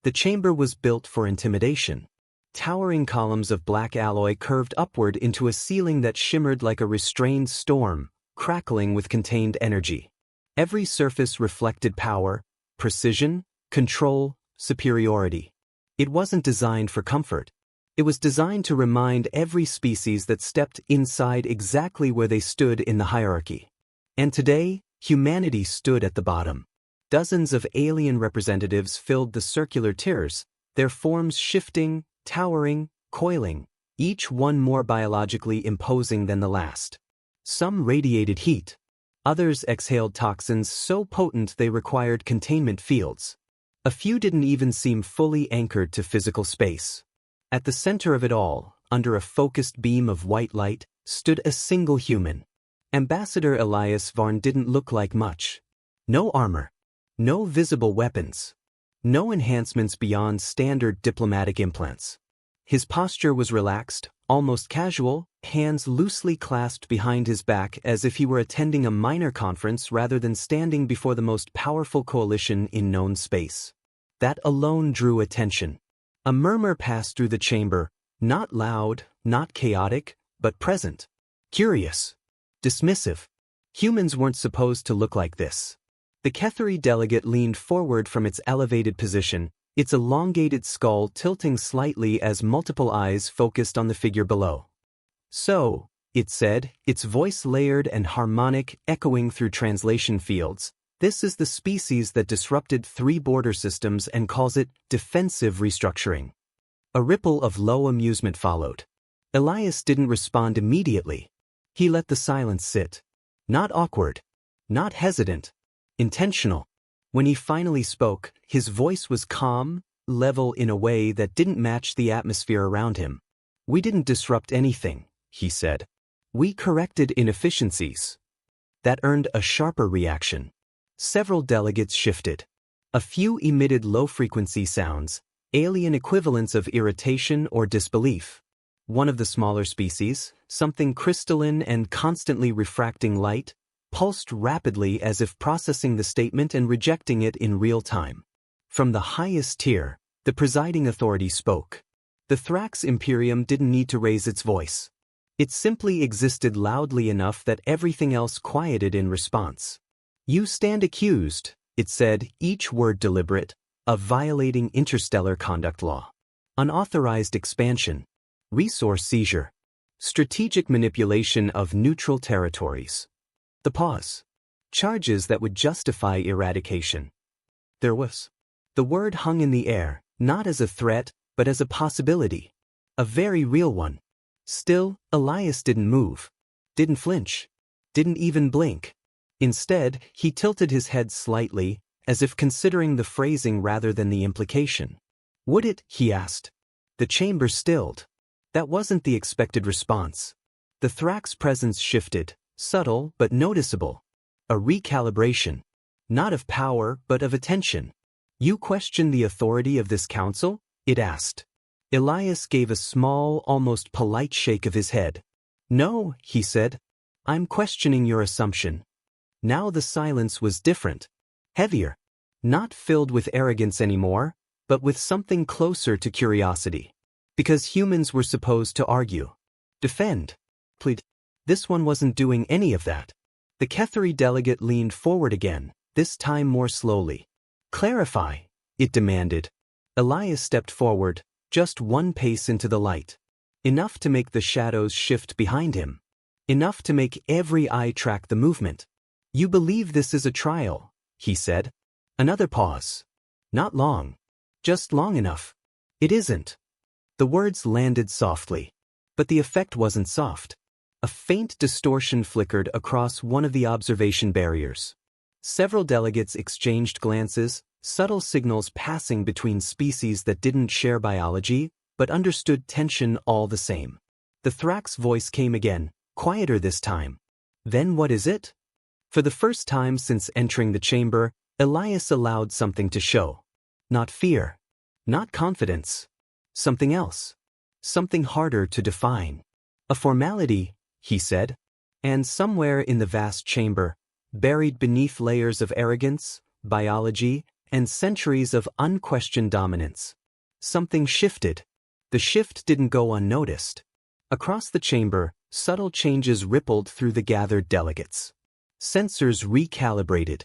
The chamber was built for intimidation. Towering columns of black alloy curved upward into a ceiling that shimmered like a restrained storm, crackling with contained energy. Every surface reflected power, precision, control, superiority. It wasn't designed for comfort. It was designed to remind every species that stepped inside exactly where they stood in the hierarchy. And today, humanity stood at the bottom. Dozens of alien representatives filled the circular tiers, their forms shifting, towering, coiling, each one more biologically imposing than the last. Some radiated heat. Others exhaled toxins so potent they required containment fields. A few didn't even seem fully anchored to physical space. At the center of it all, under a focused beam of white light, stood a single human. Ambassador Elias Varn didn't look like much. No armor. No visible weapons. No enhancements beyond standard diplomatic implants. His posture was relaxed, almost casual, hands loosely clasped behind his back as if he were attending a minor conference rather than standing before the most powerful coalition in known space. That alone drew attention. A murmur passed through the chamber, not loud, not chaotic, but present. Curious. Dismissive. Humans weren't supposed to look like this. The Ketheri delegate leaned forward from its elevated position, its elongated skull tilting slightly as multiple eyes focused on the figure below. So, it said, its voice layered and harmonic, echoing through translation fields, this is the species that disrupted 3 border systems and calls it defensive restructuring. A ripple of low amusement followed. Elias didn't respond immediately. He let the silence sit. Not awkward. Not hesitant. Intentional. When he finally spoke, his voice was calm, level in a way that didn't match the atmosphere around him. We didn't disrupt anything, he said. We corrected inefficiencies. That earned a sharper reaction. Several delegates shifted. A few emitted low-frequency sounds, alien equivalents of irritation or disbelief. One of the smaller species, something crystalline and constantly refracting light, pulsed rapidly as if processing the statement and rejecting it in real time. From the highest tier, the presiding authority spoke. The Thrax Imperium didn't need to raise its voice. It simply existed loudly enough that everything else quieted in response. You stand accused, it said, each word deliberate, of violating interstellar conduct law. Unauthorized expansion. Resource seizure. Strategic manipulation of neutral territories. The pause. Charges that would justify eradication. There was. The word hung in the air, not as a threat, but as a possibility. A very real one. Still, Elias didn't move. Didn't flinch. Didn't even blink. Instead, he tilted his head slightly, as if considering the phrasing rather than the implication. Would it? He asked. The chamber stilled. That wasn't the expected response. The Thrax presence shifted, subtle but noticeable. A recalibration. Not of power, but of attention. You question the authority of this council? It asked. Elias gave a small, almost polite shake of his head. No, he said. I'm questioning your assumption. Now the silence was different. Heavier. Not filled with arrogance anymore, but with something closer to curiosity. Because humans were supposed to argue. Defend. Plead. This one wasn't doing any of that. The Ketheri delegate leaned forward again, this time more slowly. Clarify, it demanded. Elias stepped forward, just one pace into the light. Enough to make the shadows shift behind him. Enough to make every eye track the movement. You believe this is a trial, he said. Another pause. Not long. Just long enough. It isn't. The words landed softly. But the effect wasn't soft. A faint distortion flickered across one of the observation barriers. Several delegates exchanged glances, subtle signals passing between species that didn't share biology, but understood tension all the same. The Thrax voice came again, quieter this time. Then what is it? For the first time since entering the chamber, Elias allowed something to show. Not fear. Not confidence. Something else. Something harder to define. A formality, he said. And somewhere in the vast chamber, buried beneath layers of arrogance, biology, and centuries of unquestioned dominance. Something shifted. The shift didn't go unnoticed. Across the chamber, subtle changes rippled through the gathered delegates. Sensors recalibrated.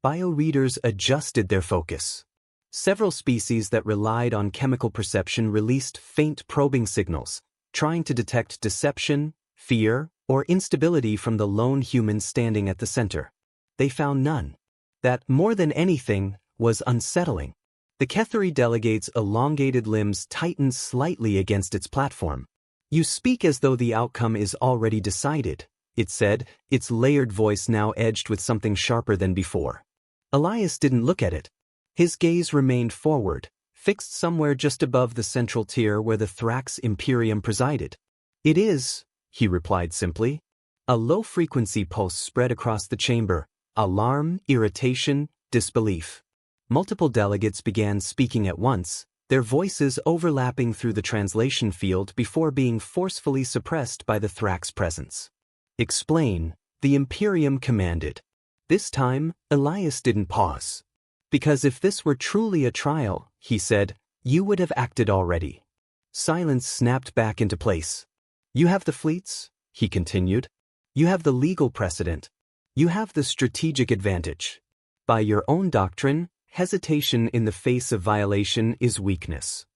Bioreaders adjusted their focus. Several species that relied on chemical perception released faint probing signals, trying to detect deception, fear, or instability from the lone human standing at the center. They found none. That, more than anything, was unsettling. The Ketheri delegate's elongated limbs tightened slightly against its platform. "You speak as though the outcome is already decided," it said, its layered voice now edged with something sharper than before. Elias didn't look at it. His gaze remained forward, fixed somewhere just above the central tier where the Thrax Imperium presided. "It is," he replied simply. A low-frequency pulse spread across the chamber. Alarm, irritation, disbelief. Multiple delegates began speaking at once, their voices overlapping through the translation field before being forcefully suppressed by the Thrax presence. "Explain," the Imperium commanded. This time, Elias didn't pause. "Because if this were truly a trial," he said, "you would have acted already." Silence snapped back into place. "You have the fleets," he continued. "You have the legal precedent. You have the strategic advantage. By your own doctrine, hesitation in the face of violation is weakness."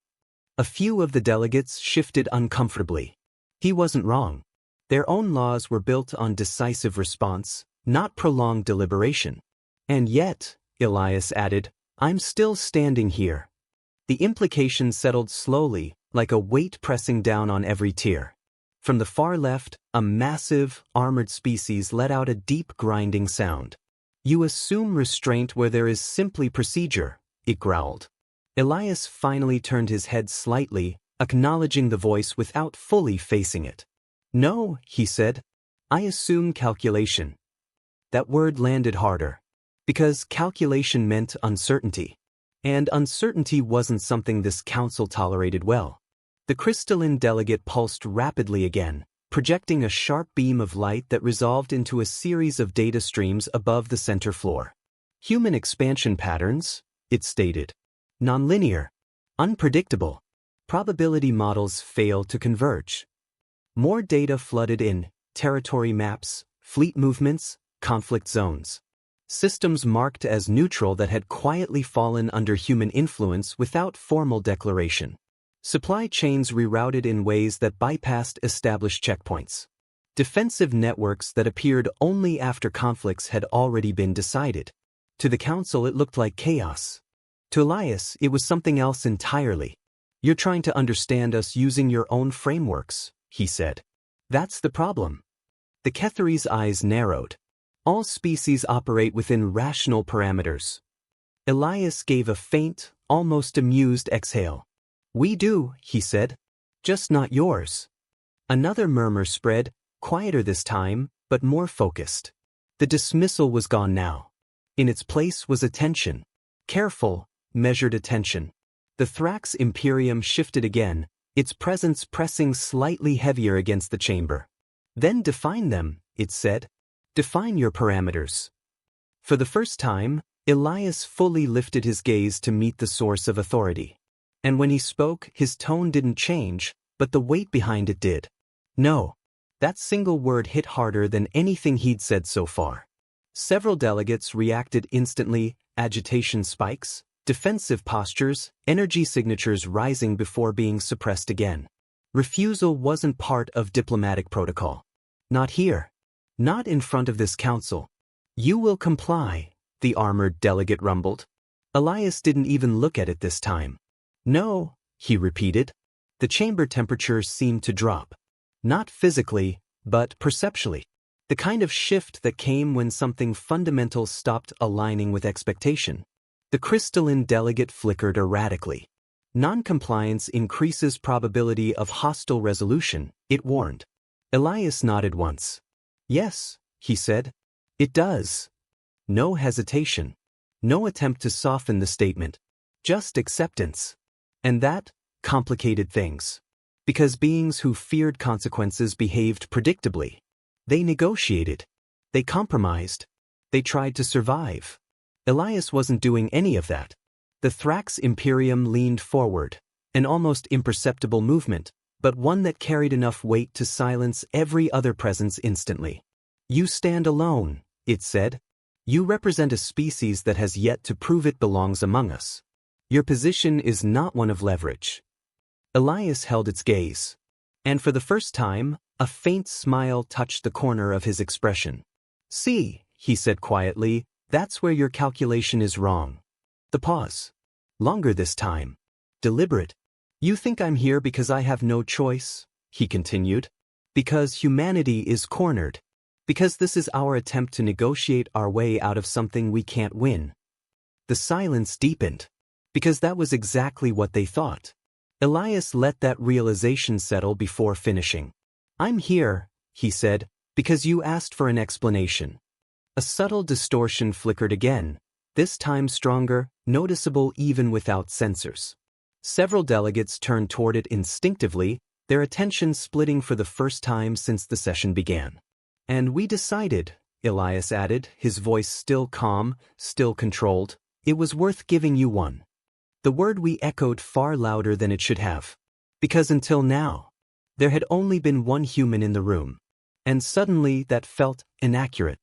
A few of the delegates shifted uncomfortably. He wasn't wrong. Their own laws were built on decisive response, not prolonged deliberation. "And yet," Elias added, "I'm still standing here." The implication settled slowly, like a weight pressing down on every tier. From the far left, a massive, armored species let out a deep grinding sound. "You assume restraint where there is simply procedure," it growled. Elias finally turned his head slightly, acknowledging the voice without fully facing it. "No," he said. "I assume calculation." That word landed harder. Because calculation meant uncertainty. And uncertainty wasn't something this council tolerated well. The crystalline delegate pulsed rapidly again, projecting a sharp beam of light that resolved into a series of data streams above the center floor. "Human expansion patterns," it stated. "Nonlinear. Unpredictable. Probability models fail to converge." More data flooded in: territory maps, fleet movements, conflict zones. Systems marked as neutral that had quietly fallen under human influence without formal declaration. Supply chains rerouted in ways that bypassed established checkpoints. Defensive networks that appeared only after conflicts had already been decided. To the council it looked like chaos. To Elias it was something else entirely. "You're trying to understand us using your own frameworks," he said. "That's the problem." The Ketheri's eyes narrowed. "All species operate within rational parameters." Elias gave a faint, almost amused exhale. "We do," he said. "Just not yours." Another murmur spread, quieter this time, but more focused. The dismissal was gone now. In its place was attention. Careful, measured attention. The Thrax Imperium shifted again, its presence pressing slightly heavier against the chamber. "Then define them," it said. "Define your parameters." For the first time, Elias fully lifted his gaze to meet the source of authority. And when he spoke, his tone didn't change, but the weight behind it did. "No." That single word hit harder than anything he'd said so far. Several delegates reacted instantly, agitation spikes, defensive postures, energy signatures rising before being suppressed again. Refusal wasn't part of diplomatic protocol. Not here. Not in front of this council. "You will comply," the armored delegate rumbled. Elias didn't even look at it this time. "No," he repeated. The chamber temperature seemed to drop. Not physically, but perceptually. The kind of shift that came when something fundamental stopped aligning with expectation. The crystalline delegate flickered erratically. "Non-compliance increases probability of hostile resolution," it warned. Elias nodded once. "Yes," he said. "It does." No hesitation. No attempt to soften the statement. Just acceptance. And that complicated things. Because beings who feared consequences behaved predictably. They negotiated. They compromised. They tried to survive. Elias wasn't doing any of that. The Thrax Imperium leaned forward, an almost imperceptible movement, but one that carried enough weight to silence every other presence instantly. "You stand alone," it said. "You represent a species that has yet to prove it belongs among us. Your position is not one of leverage." Elias held its gaze. And for the first time, a faint smile touched the corner of his expression. "See," he said quietly, "that's where your calculation is wrong." The pause. Longer this time. Deliberate. "You think I'm here because I have no choice?" he continued. "Because humanity is cornered. Because this is our attempt to negotiate our way out of something we can't win." The silence deepened. Because that was exactly what they thought. Elias let that realization settle before finishing. "I'm here," he said, "because you asked for an explanation." A subtle distortion flickered again, this time stronger, noticeable even without sensors. Several delegates turned toward it instinctively, their attention splitting for the first time since the session began. "And we decided," Elias added, his voice still calm, still controlled, "it was worth giving you one." The word we echoed far louder than it should have. Because until now, there had only been one human in the room. And suddenly that felt inaccurate.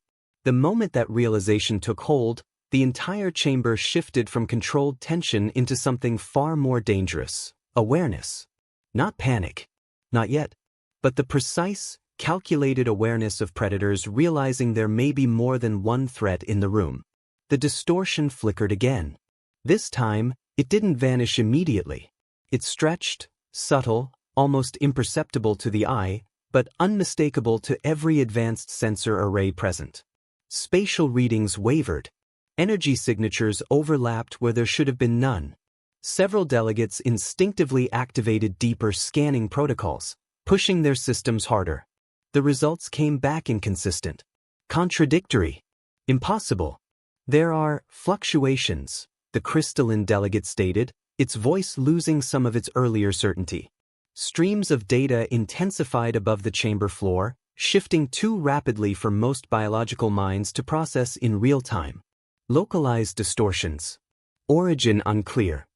The moment that realization took hold, the entire chamber shifted from controlled tension into something far more dangerous. Awareness. Not panic. Not yet. But the precise, calculated awareness of predators realizing there may be more than one threat in the room. The distortion flickered again. This time, it didn't vanish immediately. It stretched, subtle, almost imperceptible to the eye, but unmistakable to every advanced sensor array present. Spatial readings wavered. Energy signatures overlapped where there should have been none. Several delegates instinctively activated deeper scanning protocols, pushing their systems harder. The results came back inconsistent. Contradictory. Impossible. "There are fluctuations," the crystalline delegate stated, its voice losing some of its earlier certainty. Streams of data intensified above the chamber floor, shifting too rapidly for most biological minds to process in real time. Localized distortions. Origin unclear.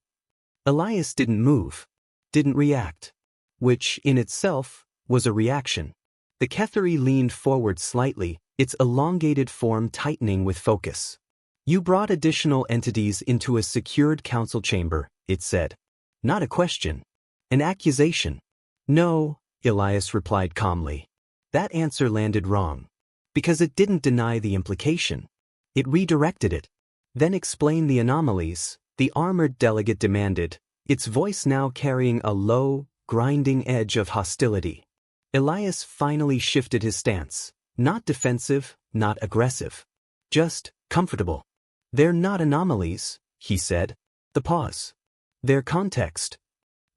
Elias didn't move, didn't react, which, in itself, was a reaction. The Ketheri leaned forward slightly, its elongated form tightening with focus. "You brought additional entities into a secured council chamber," it said. "Not a question. An accusation." "No," Elias replied calmly. That answer landed wrong. Because it didn't deny the implication. It redirected it. "Then explain the anomalies," the armored delegate demanded, its voice now carrying a low, grinding edge of hostility. Elias finally shifted his stance. Not defensive, not aggressive. Just comfortable. "They're not anomalies," he said. The pause. "They're context."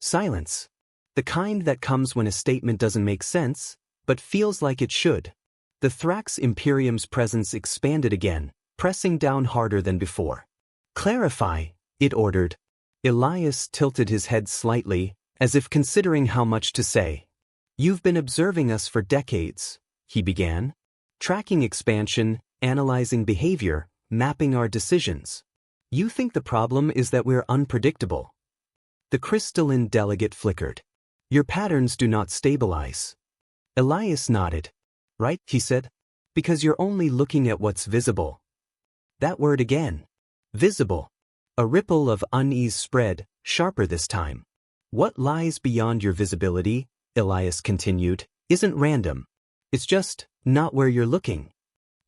Silence. The kind that comes when a statement doesn't make sense, but feels like it should. The Thrax Imperium's presence expanded again, pressing down harder than before. "Clarify," it ordered. Elias tilted his head slightly, as if considering how much to say. "You've been observing us for decades," he began. "Tracking expansion, analyzing behavior, mapping our decisions. You think the problem is that we're unpredictable." The crystalline delegate flickered. "Your patterns do not stabilize." Elias nodded. "Right," he said. "Because you're only looking at what's visible." That word again. Visible. A ripple of unease spread, sharper this time. "What lies beyond your visibility," Elias continued, "isn't random. It's just not where you're looking."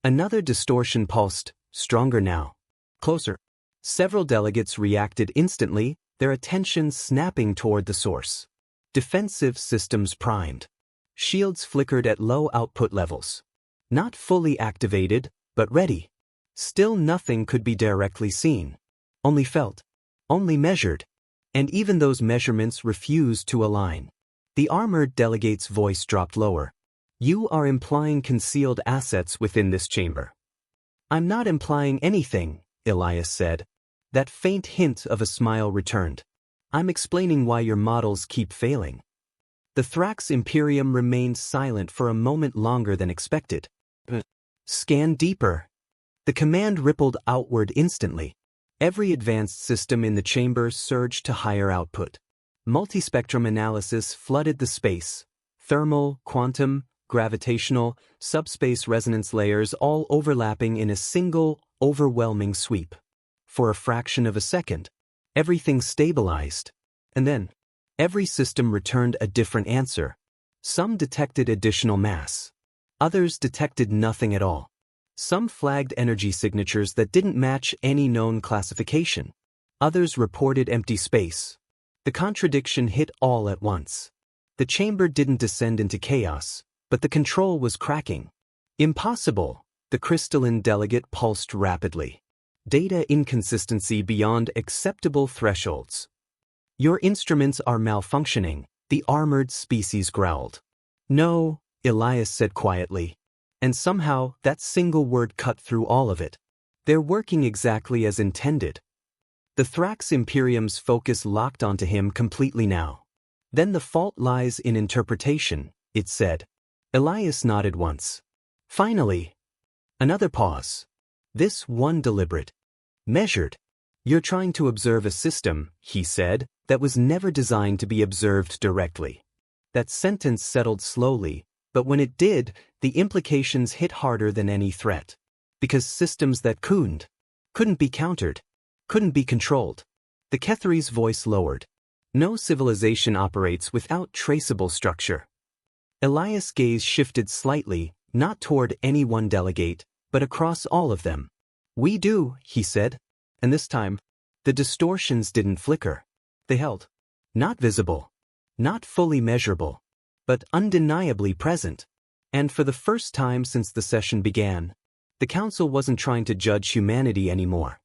Another distortion pulsed, stronger now. Closer. Several delegates reacted instantly, their attention snapping toward the source. Defensive systems primed. Shields flickered at low output levels. Not fully activated, but ready. Still nothing could be directly seen. Only felt. Only measured. And even those measurements refused to align. The armored delegate's voice dropped lower. "You are implying concealed assets within this chamber." "I'm not implying anything," Elias said. That faint hint of a smile returned. "I'm explaining why your models keep failing." The Thrax Imperium remained silent for a moment longer than expected. "Scan deeper." The command rippled outward instantly. Every advanced system in the chamber surged to higher output. Multispectrum analysis flooded the space. Thermal, quantum, gravitational, subspace resonance layers all overlapping in a single, overwhelming sweep. For a fraction of a second, everything stabilized. And then, every system returned a different answer. Some detected additional mass. Others detected nothing at all. Some flagged energy signatures that didn't match any known classification. Others reported empty space. The contradiction hit all at once. The chamber didn't descend into chaos, but the control was cracking. Impossible, the crystalline delegate pulsed rapidly. Data inconsistency beyond acceptable thresholds. Your instruments are malfunctioning, the armored species growled. No, Elias said quietly. And somehow, that single word cut through all of it. They're working exactly as intended. The Thrax Imperium's focus locked onto him completely now. Then the fault lies in interpretation, it said. Elias nodded once. Finally. Another pause. This one deliberate. Measured. You're trying to observe a system, he said, that was never designed to be observed directly. That sentence settled slowly, but when it did, the implications hit harder than any threat. Because systems that couldn't be countered, couldn't be controlled. The Ketheri's voice lowered. No civilization operates without traceable structure. Elias' gaze shifted slightly, not toward any one delegate, but across all of them. We do, he said. And this time, the distortions didn't flicker. They held. Not visible. Not fully measurable. But undeniably present. And for the first time since the session began, the Council wasn't trying to judge humanity anymore.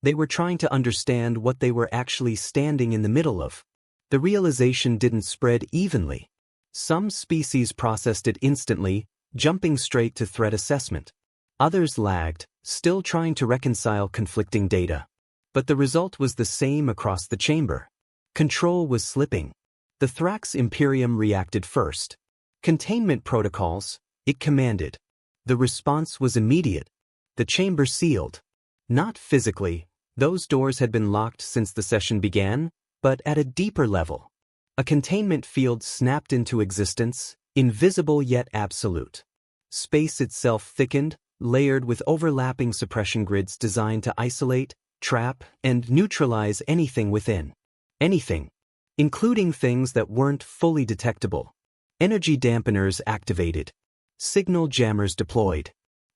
They were trying to understand what they were actually standing in the middle of. The realization didn't spread evenly. Some species processed it instantly, jumping straight to threat assessment. Others lagged, still trying to reconcile conflicting data. But the result was the same across the chamber. Control was slipping. The Thrax Imperium reacted first. Containment protocols, it commanded. The response was immediate. The chamber sealed. Not physically, those doors had been locked since the session began, but at a deeper level. A containment field snapped into existence, invisible yet absolute. Space itself thickened, layered with overlapping suppression grids designed to isolate, trap, and neutralize anything within. Anything. Including things that weren't fully detectable. Energy dampeners activated. Signal jammers deployed.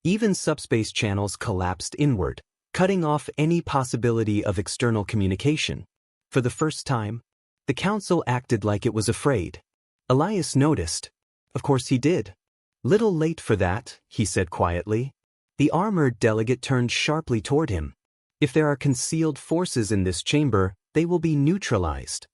Even subspace channels collapsed inward, cutting off any possibility of external communication. For the first time, the Council acted like it was afraid. Elias noticed. Of course he did. Little late for that, he said quietly. The armored delegate turned sharply toward him. If there are concealed forces in this chamber, they will be neutralized.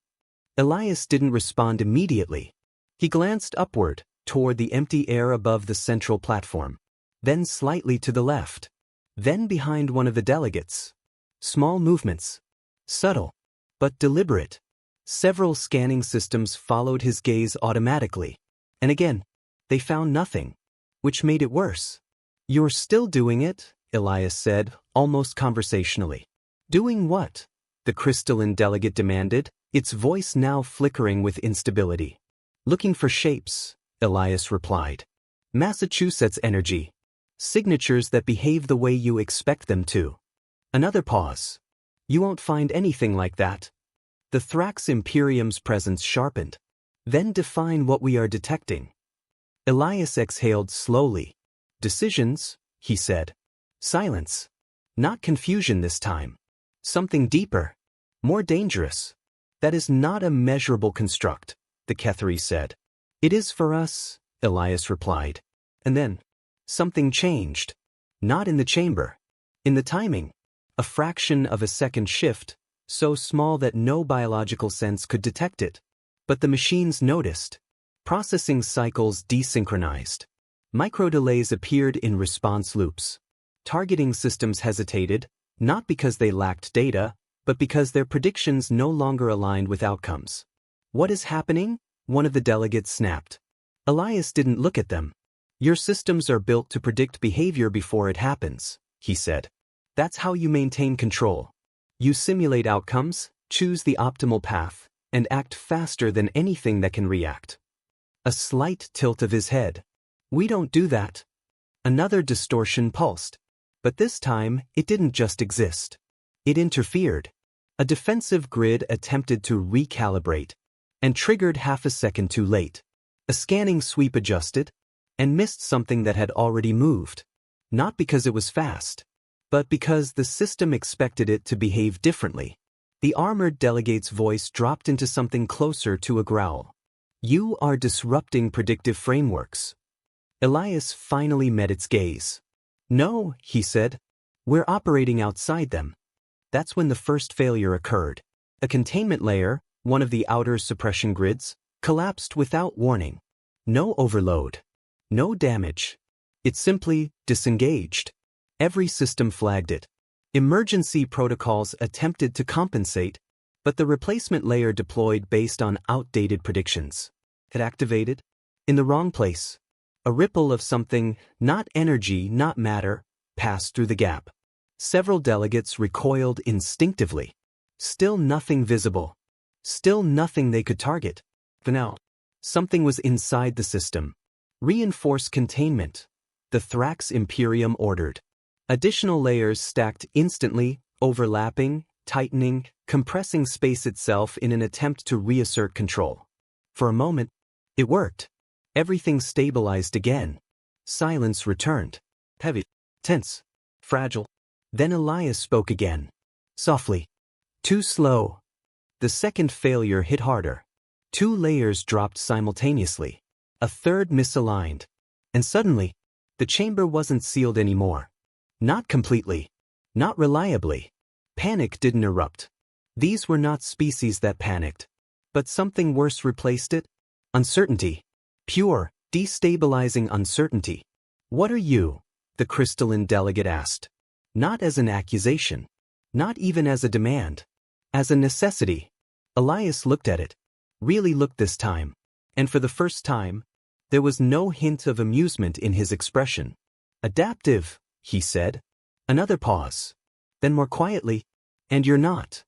Elias didn't respond immediately. He glanced upward, toward the empty air above the central platform. Then slightly to the left. Then behind one of the delegates. Small movements. Subtle, but deliberate. Several scanning systems followed his gaze automatically. And again, they found nothing. Which made it worse. You're still doing it, Elias said, almost conversationally. Doing what? The crystalline delegate demanded, its voice now flickering with instability. Looking for shapes, Elias replied. Massachusetts energy. Signatures that behave the way you expect them to. Another pause. You won't find anything like that. The Thrax Imperium's presence sharpened. Then define what we are detecting. Elias exhaled slowly. Decisions, he said. Silence. Not confusion this time. Something deeper. More dangerous. That is not a measurable construct, the Ketheri said. It is for us, Elias replied. And then, something changed. Not in the chamber. In the timing. A fraction of a second shift, so small that no biological sense could detect it. But the machines noticed. Processing cycles desynchronized. Microdelays appeared in response loops. Targeting systems hesitated, not because they lacked data, but because their predictions no longer aligned with outcomes. What is happening? One of the delegates snapped. Elias didn't look at them. Your systems are built to predict behavior before it happens, he said. That's how you maintain control. You simulate outcomes, choose the optimal path, and act faster than anything that can react. A slight tilt of his head. We don't do that. Another distortion pulsed. But this time, it didn't just exist. It interfered. A defensive grid attempted to recalibrate, and triggered half a second too late. A scanning sweep adjusted, and missed something that had already moved. Not because it was fast, but because the system expected it to behave differently. The armored delegate's voice dropped into something closer to a growl. You are disrupting predictive frameworks. Elias finally met its gaze. No, he said. We're operating outside them. That's when the first failure occurred. A containment layer, one of the outer suppression grids, collapsed without warning. No overload. No damage. It simply disengaged. Every system flagged it. Emergency protocols attempted to compensate, but the replacement layer deployed based on outdated predictions. It activated in the wrong place. A ripple of something, not energy, not matter, passed through the gap. Several delegates recoiled instinctively. Still nothing visible. Still nothing they could target. For now, something was inside the system. Reinforce containment. The Thrax Imperium ordered. Additional layers stacked instantly, overlapping, tightening, compressing space itself in an attempt to reassert control. For a moment, it worked. Everything stabilized again. Silence returned. Heavy, tense, fragile. Then Elias spoke again. Softly. Too slow. The second failure hit harder. 2 layers dropped simultaneously. A third misaligned. And suddenly, the chamber wasn't sealed anymore. Not completely. Not reliably. Panic didn't erupt. These were not species that panicked. But something worse replaced it. Uncertainty. Pure, destabilizing uncertainty. What are you? The crystalline delegate asked. Not as an accusation. Not even as a demand. As a necessity. Elias looked at it. Really looked this time. And for the first time, there was no hint of amusement in his expression. Adaptive, he said. Another pause. Then more quietly, and you're not.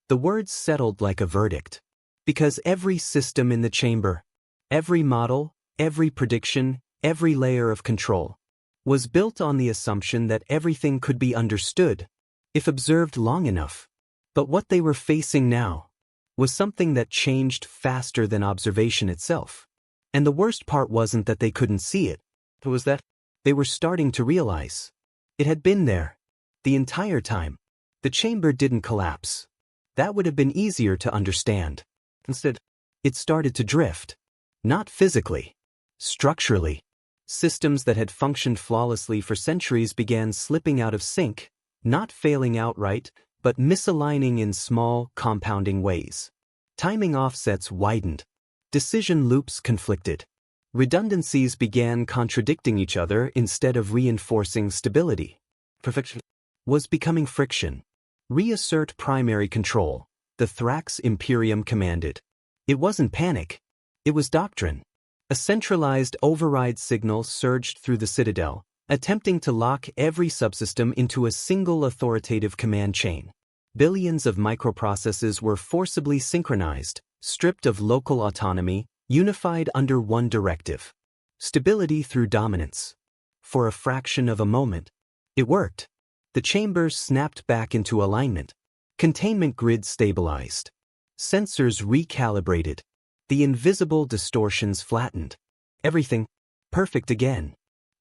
The words settled like a verdict. Because every system in the chamber, every model, every prediction, every layer of control, was built on the assumption that everything could be understood, if observed long enough. But what they were facing now was something that changed faster than observation itself. And the worst part wasn't that they couldn't see it. It was that they were starting to realize. It had been there. The entire time. The chamber didn't collapse. That would have been easier to understand. Instead, it started to drift. Not physically. Structurally. Systems that had functioned flawlessly for centuries began slipping out of sync, not failing outright, but misaligning in small, compounding ways. Timing offsets widened. Decision loops conflicted. Redundancies began contradicting each other instead of reinforcing stability. Perfection was becoming friction. Reassert primary control, the Thrax Imperium commanded. It wasn't panic. It was doctrine. A centralized override signal surged through the Citadel, attempting to lock every subsystem into a single authoritative command chain. Billions of microprocesses were forcibly synchronized, stripped of local autonomy, unified under one directive. Stability through dominance. For a fraction of a moment, it worked. The chambers snapped back into alignment. Containment grids stabilized. Sensors recalibrated. The invisible distortions flattened. Everything perfect again.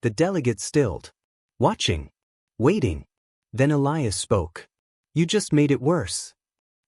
The delegate stilled. Watching. Waiting. Then Elias spoke. You just made it worse.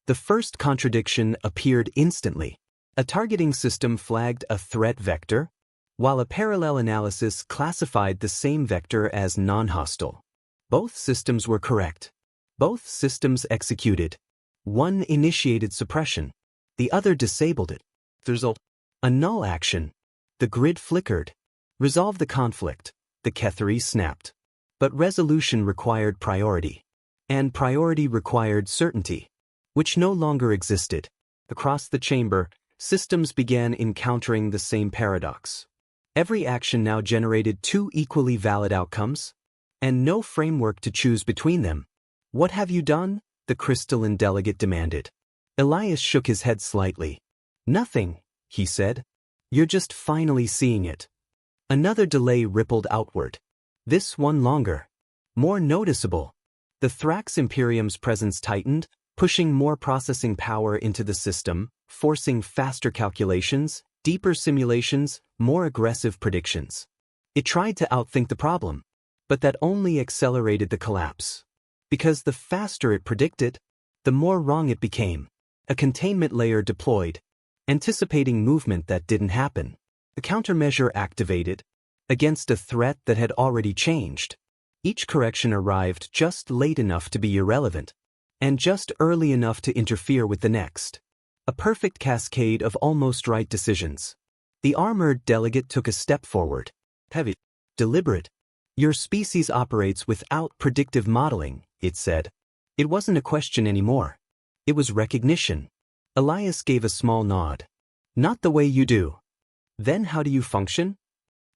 The first contradiction appeared instantly. A targeting system flagged a threat vector, while a parallel analysis classified the same vector as non-hostile. Both systems were correct. Both systems executed. One initiated suppression. The other disabled it. The result: a null action. The grid flickered. Resolve the conflict. The Ketheri snapped. But resolution required priority. And priority required certainty, which no longer existed. Across the chamber, systems began encountering the same paradox. Every action now generated 2 equally valid outcomes, and no framework to choose between them. What have you done? the crystalline delegate demanded. Elias shook his head slightly. Nothing, he said. You're just finally seeing it. Another delay rippled outward. This one longer. More noticeable. The Thrax Imperium's presence tightened, pushing more processing power into the system, forcing faster calculations, deeper simulations, more aggressive predictions. It tried to outthink the problem, but that only accelerated the collapse. Because the faster it predicted, the more wrong it became. A containment layer deployed, anticipating movement that didn't happen. A countermeasure activated, against a threat that had already changed. Each correction arrived just late enough to be irrelevant, and just early enough to interfere with the next. A perfect cascade of almost right decisions. The armored delegate took a step forward. Heavy. Deliberate. Your species operates without predictive modeling, it said. It wasn't a question anymore. It was recognition. Elias gave a small nod. Not the way you do. Then how do you function?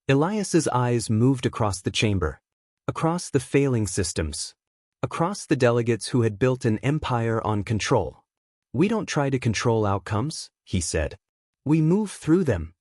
Elias's eyes moved across the chamber. Across the failing systems. Across the delegates who had built an empire on control. We don't try to control outcomes, he said. We move through them.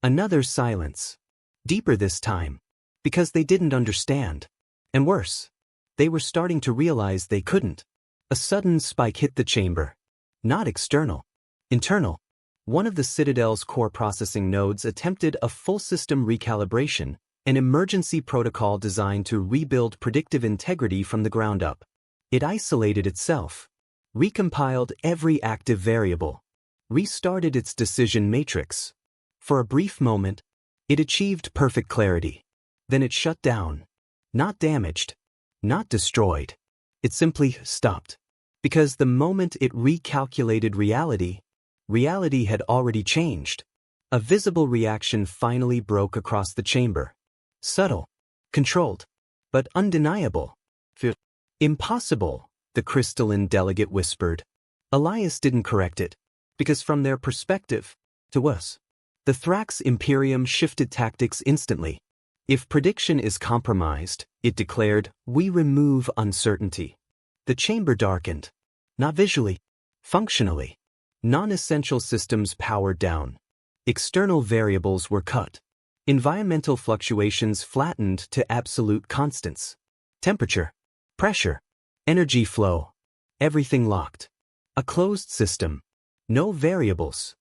Another silence. Deeper this time. Because they didn't understand. And worse. They were starting to realize they couldn't. A sudden spike hit the chamber. Not external. Internal. One of the Citadel's core processing nodes attempted a full system recalibration, an emergency protocol designed to rebuild predictive integrity from the ground up. It isolated itself. Recompiled every active variable. Restarted its decision matrix. For a brief moment, it achieved perfect clarity. Then it shut down. Not damaged. Not destroyed. It simply stopped. Because the moment it recalculated reality, reality had already changed. A visible reaction finally broke across the chamber. Subtle. Controlled. But undeniable. Impossible, the crystalline delegate whispered. Elias didn't correct it. Because from their perspective, to us, the Thrax Imperium shifted tactics instantly. If prediction is compromised, it declared, we remove uncertainty. The chamber darkened. Not visually. Functionally. Non-essential systems powered down. External variables were cut. Environmental fluctuations flattened to absolute constants. Temperature. Pressure. Energy flow. Everything locked. A closed system. No variables.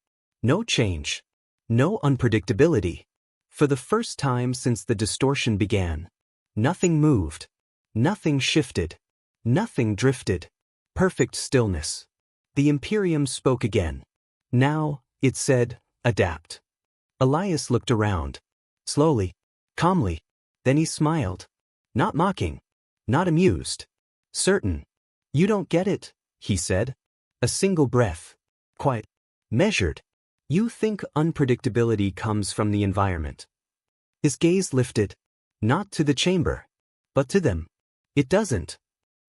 No change. No unpredictability. For the first time since the distortion began, nothing moved. Nothing shifted. Nothing drifted. Perfect stillness. The Imperium spoke again. Now, it said, adapt. Elias looked around. Slowly. Calmly. Then he smiled. Not mocking. Not amused. Certain. You don't get it, he said. A single breath. Quiet. Measured. You think unpredictability comes from the environment. His gaze lifted. Not to the chamber. But to them. It doesn't.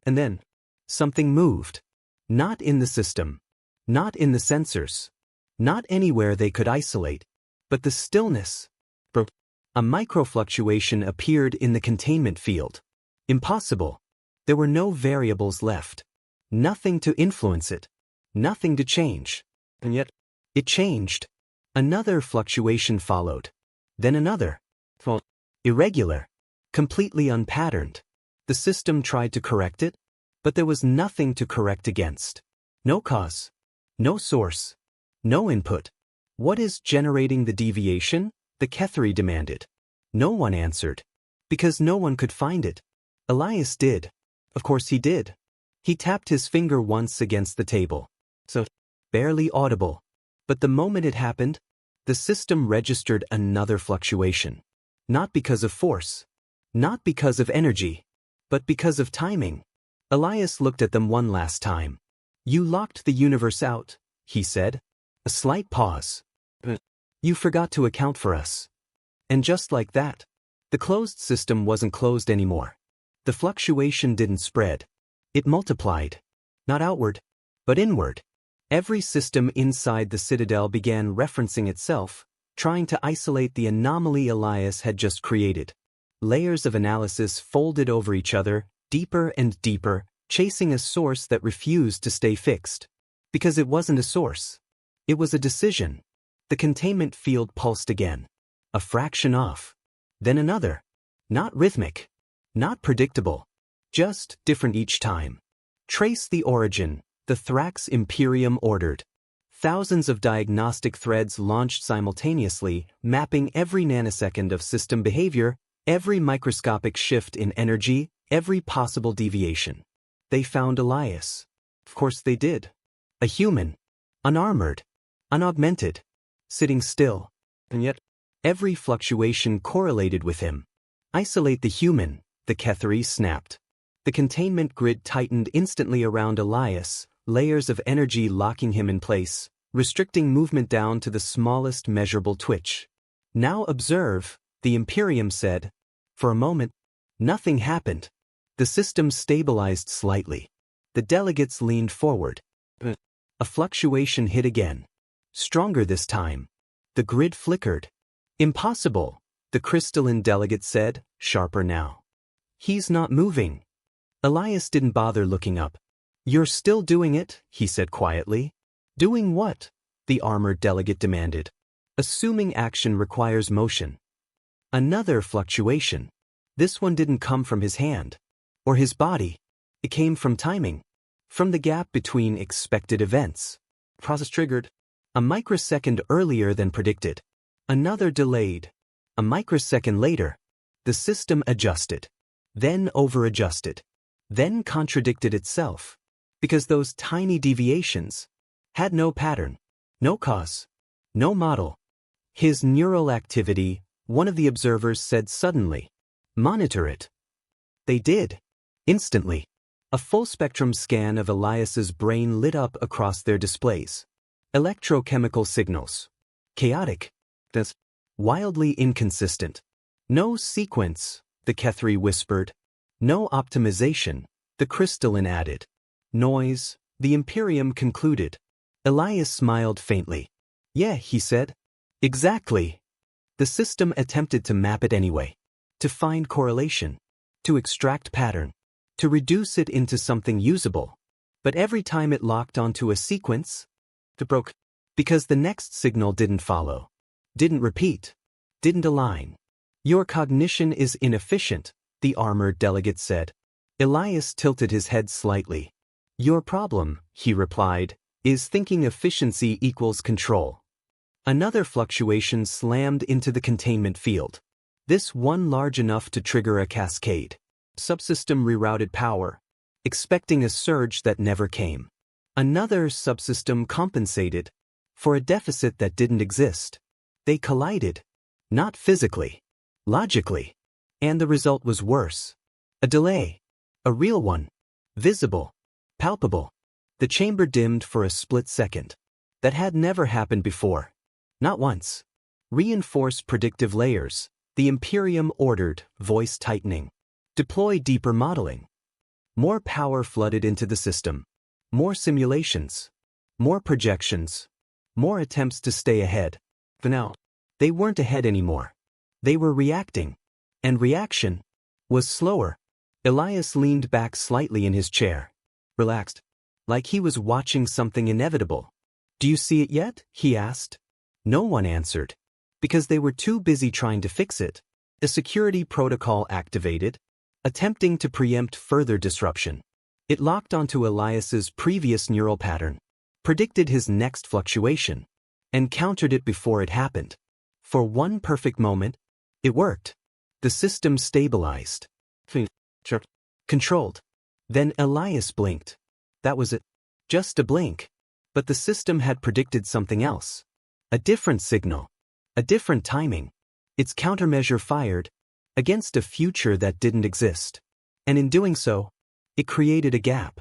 And then, something moved. Not in the system. Not in the sensors. Not anywhere they could isolate. But the stillness. A microfluctuation appeared in the containment field. Impossible. There were no variables left. Nothing to influence it. Nothing to change. And yet, it changed. Another fluctuation followed. Then another. Irregular. Completely unpatterned. The system tried to correct it, but there was nothing to correct against. No cause. No source. No input. What is generating the deviation? The Kethri demanded. No one answered. Because no one could find it. Elias did. Of course he did. He tapped his finger once against the table. So, barely audible. But the moment it happened, the system registered another fluctuation. Not because of force. Not because of energy. But because of timing. Elias looked at them one last time. You locked the universe out, he said. A slight pause. But you forgot to account for us. And just like that, the closed system wasn't closed anymore. The fluctuation didn't spread. It multiplied. Not outward, but inward. Every system inside the Citadel began referencing itself, trying to isolate the anomaly Elias had just created. Layers of analysis folded over each other, deeper and deeper, chasing a source that refused to stay fixed. Because it wasn't a source. It was a decision. The containment field pulsed again. A fraction off. Then another. Not rhythmic. Not predictable. Just different each time. Trace the origin, the Thrax Imperium ordered. Thousands of diagnostic threads launched simultaneously, mapping every nanosecond of system behavior, every microscopic shift in energy, every possible deviation. They found Elias. Of course they did. A human. Unarmored. Unaugmented. Sitting still. And yet, every fluctuation correlated with him. Isolate the human, the Ketheri snapped. The containment grid tightened instantly around Elias, layers of energy locking him in place, restricting movement down to the smallest measurable twitch. Now observe, the Imperium said. For a moment, nothing happened. The system stabilized slightly. The delegates leaned forward. A fluctuation hit again. Stronger this time. The grid flickered. Impossible, the crystalline delegate said, sharper now. He's not moving. Elias didn't bother looking up. You're still doing it, he said quietly. Doing what? The armored delegate demanded. Assuming action requires motion. Another fluctuation. This one didn't come from his hand. Or his body. It came from timing. From the gap between expected events. Process triggered. A microsecond earlier than predicted. Another delayed. A microsecond later. The system adjusted. Then over-adjusted. Then contradicted itself. Because those tiny deviations had no pattern, no cause, no model. His neural activity, one of the observers said suddenly. Monitor it. They did. Instantly. A full-spectrum scan of Elias's brain lit up across their displays. Electrochemical signals. Chaotic. That's wildly inconsistent. No sequence, the Ketheri whispered. No optimization, the crystalline added. Noise, the Imperium concluded. Elias smiled faintly. Yeah, he said. Exactly. The system attempted to map it anyway. To find correlation. To extract pattern. To reduce it into something usable. But every time it locked onto a sequence, it broke. Because the next signal didn't follow. Didn't repeat. Didn't align. Your cognition is inefficient, the armored delegate said. Elias tilted his head slightly. Your problem, he replied, is thinking efficiency equals control. Another fluctuation slammed into the containment field. This one large enough to trigger a cascade. Subsystem rerouted power, expecting a surge that never came. Another subsystem compensated for a deficit that didn't exist. They collided. Not physically. Logically. And the result was worse. A delay. A real one. Visible. Palpable. The chamber dimmed for a split second. That had never happened before. Not once. Reinforce predictive layers, the Imperium ordered, voice tightening. Deploy deeper modeling. More power flooded into the system. More simulations. More projections. More attempts to stay ahead. For now, they weren't ahead anymore. They were reacting. And reaction was slower. Elias leaned back slightly in his chair. Relaxed. Like he was watching something inevitable. Do you see it yet? He asked. No one answered. Because they were too busy trying to fix it. A security protocol activated, attempting to preempt further disruption. It locked onto Elias's previous neural pattern, predicted his next fluctuation, and countered it before it happened. For one perfect moment, it worked. The system stabilized. Controlled. Then Elias blinked. That was it. Just a blink. But the system had predicted something else. A different signal. A different timing. Its countermeasure fired against a future that didn't exist. And in doing so, it created a gap.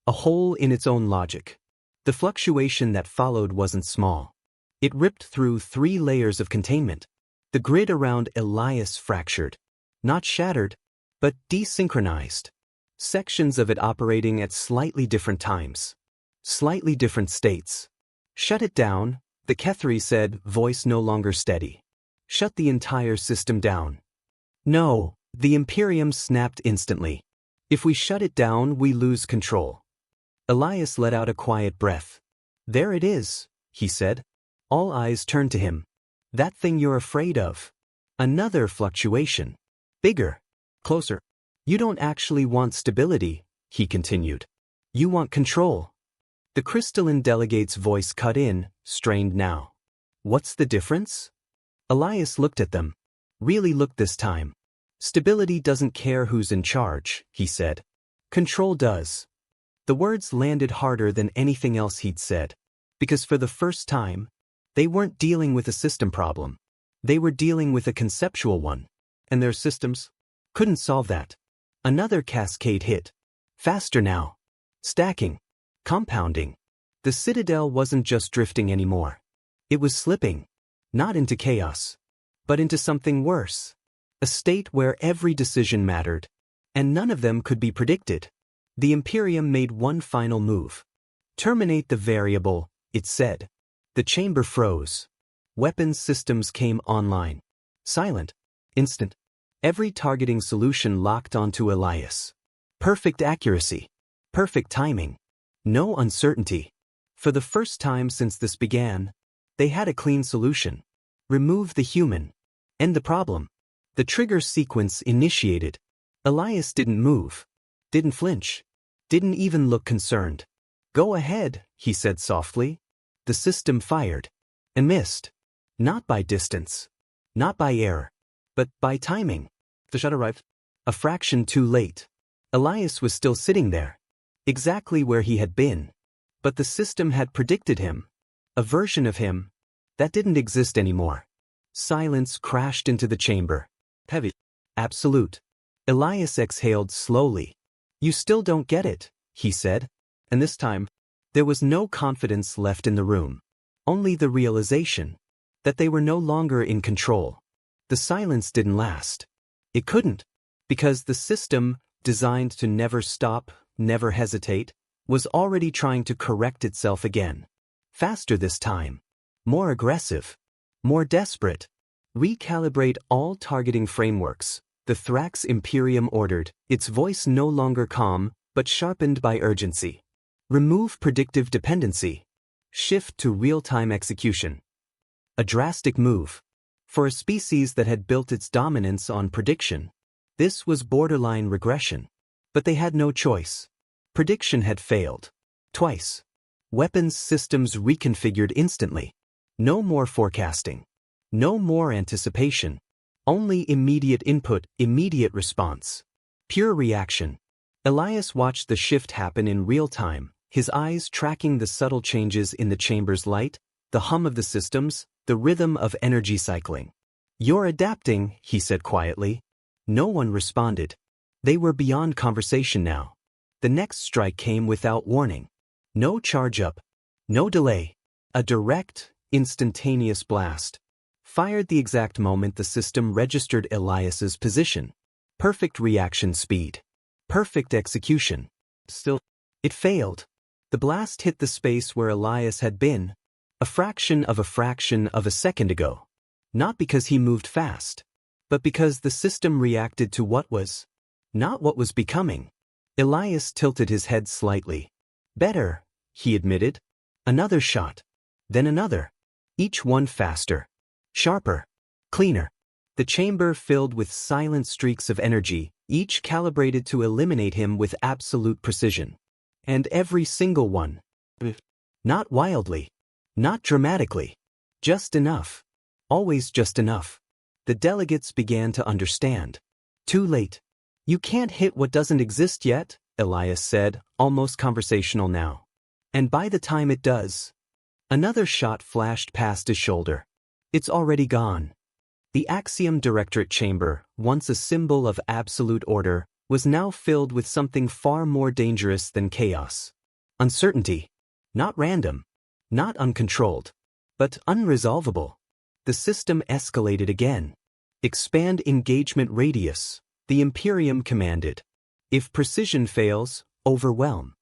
A hole in its own logic. The fluctuation that followed wasn't small. It ripped through 3 layers of containment. The grid around Elias fractured. Not shattered, but desynchronized. Sections of it operating at slightly different times. Slightly different states. Shut it down, the Ketheri said, voice no longer steady. Shut the entire system down. No, the Imperium snapped instantly. If we shut it down, we lose control. Elias let out a quiet breath. There it is, he said. All eyes turned to him. That thing you're afraid of. Another fluctuation. Bigger. Closer. You don't actually want stability, he continued. You want control. The crystalline delegate's voice cut in, strained now. What's the difference? Elias looked at them. Really looked this time. Stability doesn't care who's in charge, he said. Control does. The words landed harder than anything else he'd said. Because for the first time, they weren't dealing with a system problem. They were dealing with a conceptual one. And their systems couldn't solve that. Another cascade hit. Faster now. Stacking. Compounding. The citadel wasn't just drifting anymore. It was slipping. Not into chaos. But into something worse. A state where every decision mattered. And none of them could be predicted. The Imperium made one final move. Terminate the variable, it said. The chamber froze. Weapons systems came online. Silent. Instant. Every targeting solution locked onto Elias. Perfect accuracy. Perfect timing. No uncertainty. For the first time since this began, they had a clean solution. Remove the human. End the problem. The trigger sequence initiated. Elias didn't move. Didn't flinch. Didn't even look concerned. Go ahead, he said softly. The system fired. And missed. Not by distance. Not by error. But by timing. The shot arrived. A fraction too late. Elias was still sitting there. Exactly where he had been. But the system had predicted him. A version of him that didn't exist anymore. Silence crashed into the chamber. Heavy. Absolute. Elias exhaled slowly. You still don't get it, he said. And this time, there was no confidence left in the room. Only the realization that they were no longer in control. The silence didn't last. It couldn't. Because the system, designed to never stop, never hesitate, was already trying to correct itself again. Faster this time. More aggressive. More desperate. Recalibrate all targeting frameworks, the Thrax Imperium ordered, its voice no longer calm, but sharpened by urgency. Remove predictive dependency. Shift to real-time execution. A drastic move. For a species that had built its dominance on prediction, this was borderline regression. But they had no choice. Prediction had failed. Twice. Weapons systems reconfigured instantly. No more forecasting. No more anticipation. Only immediate input, immediate response. Pure reaction. Elias watched the shift happen in real time, his eyes tracking the subtle changes in the chamber's light, the hum of the systems, the rhythm of energy cycling. You're adapting, he said quietly. No one responded. They were beyond conversation now. The next strike came without warning. No charge up. No delay. A direct, instantaneous blast. Fired the exact moment the system registered Elias's position. Perfect reaction speed. Perfect execution. Still, it failed. The blast hit the space where Elias had been, a fraction of a second ago. Not because he moved fast, but because the system reacted to what was, not what was becoming. Elias tilted his head slightly. Better, he admitted. Another shot. Then another. Each one faster. Sharper. Cleaner. The chamber filled with silent streaks of energy, each calibrated to eliminate him with absolute precision. And every single one. Not wildly. Not dramatically. Just enough. Always just enough. The delegates began to understand. Too late. You can't hit what doesn't exist yet, Elias said, almost conversational now. And by the time it does. Another shot flashed past his shoulder. It's already gone. The Axiom Directorate Chamber, once a symbol of absolute order, was now filled with something far more dangerous than chaos. Uncertainty. Not random. Not uncontrolled. But unresolvable. The system escalated again. Expand engagement radius, the Imperium commanded. If precision fails, overwhelm.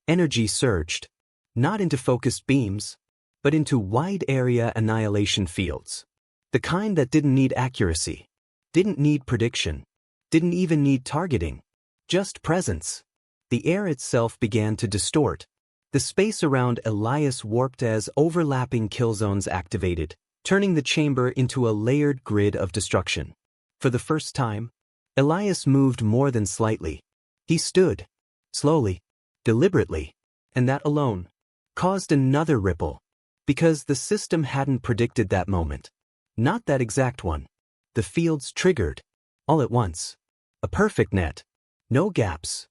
Energy surged. Not into focused beams, but into wide-area annihilation fields. The kind that didn't need accuracy, didn't need prediction, didn't even need targeting. just presence. The air itself began to distort. The space around Elias warped as overlapping kill zones activated, turning the chamber into a layered grid of destruction. For the first time, Elias moved more than slightly. He stood, slowly, deliberately, and that alone caused another ripple, because the system hadn't predicted that moment. Not that exact one. The fields triggered, all at once. A perfect net. No gaps.